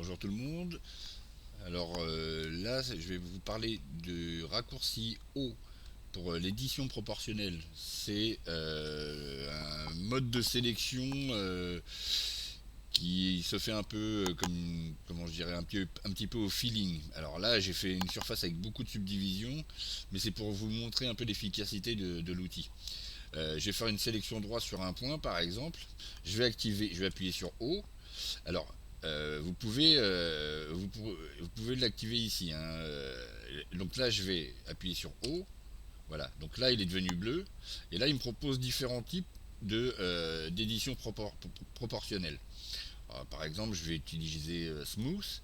bonjour tout le monde. Alors là, je vais vous parler de raccourci O pour l'édition proportionnelle. C'est un mode de sélection qui se fait un peu comme, comment je dirais, un petit peu au feeling. Alors là, j'ai fait une surface avec beaucoup de subdivisions, mais c'est pour vous montrer un peu l'efficacité de l'outil. Je vais faire une sélection droite sur un point, par exemple. Je vais appuyer sur O. Alors, vous pouvez l'activer ici, hein. Donc là, je vais appuyer sur O. Voilà. Donc là, il est devenu bleu. Et là, il me propose différents types d'édition proportionnelle. Alors, par exemple, je vais utiliser Smooth.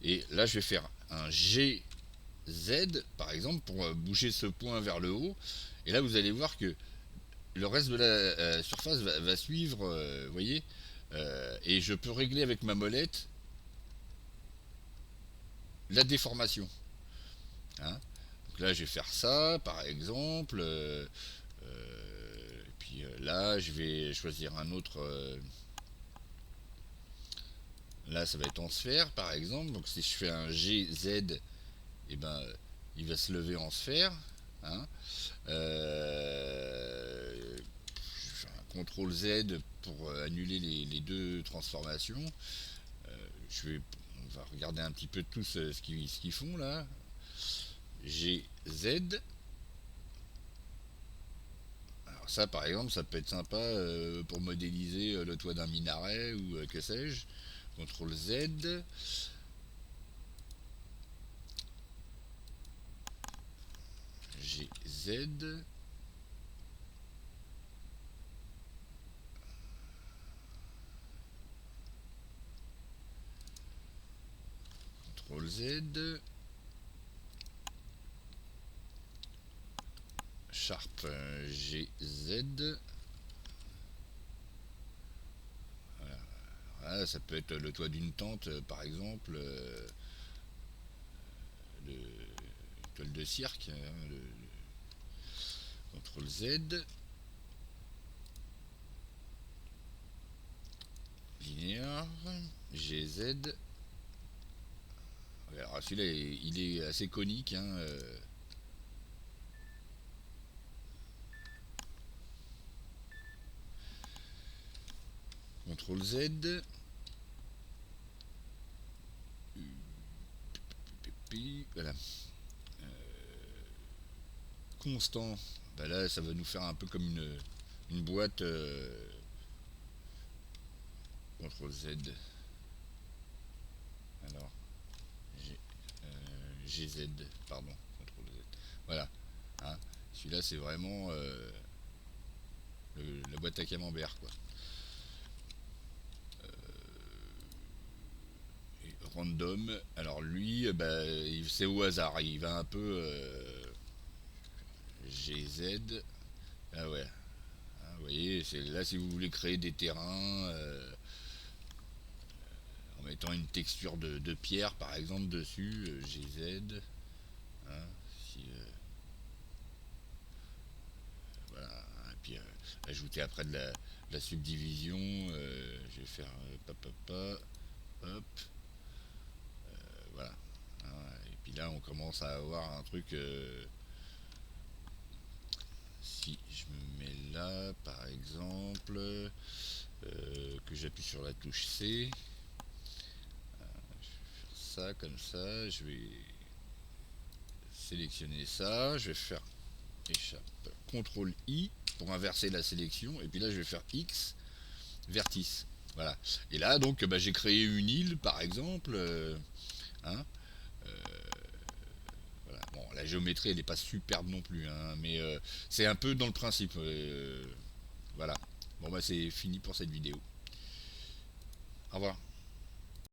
Et là, je vais faire un GZ, par exemple, pour bouger ce point vers le haut. Et là, vous allez voir que le reste de la surface va suivre, vous voyez. Et je peux régler avec ma molette la déformation, hein. Donc là, je vais faire ça, par exemple. Et puis là, je vais choisir un autre. Là, ça va être en sphère, par exemple. Donc si je fais un GZ, et ben, il va se lever en sphère, hein. Je fais un CTRL Z pour annuler les deux transformations. On va regarder un petit peu tous ce qu'ils font là. GZ. Alors ça, par exemple, ça peut être sympa pour modéliser le toit d'un minaret ou que sais-je. CTRL Z. GZ. CTRL Z. Sharp GZ. Voilà, ça peut être le toit d'une tente, par exemple, le toile de cirque, hein, CTRL Z. Linéaire. GZ. Alors celui-là, il est assez conique, hein. CTRL Z. Voilà. Constant. Bah là, ça va nous faire un peu comme une boîte. CTRL Z. Alors, G, GZ, pardon. CTRL Z. Voilà. Hein. Celui-là, c'est vraiment la boîte à camembert, quoi. Et random. Alors lui, bah, c'est au hasard. Il va un peu GZ. Ah ouais. Hein, vous voyez, c'est là si vous voulez créer des terrains. En mettant une texture de pierre par exemple dessus, GZ, hein, si, voilà, et puis ajouter après de la subdivision, je vais faire hop, voilà, hein, et puis là on commence à avoir un truc, si je me mets là par exemple, que j'appuie sur la touche C, je vais faire ça comme ça, je vais sélectionner ça, je vais faire échappe, CTRL I pour inverser la sélection, et puis là je vais faire X, vertice. Voilà. Et là donc bah, j'ai créé une île par exemple, hein, voilà. Bon, la géométrie elle n'est pas superbe non plus, hein, mais c'est un peu dans le principe. Voilà. Bon bah c'est fini pour cette vidéo. Au revoir.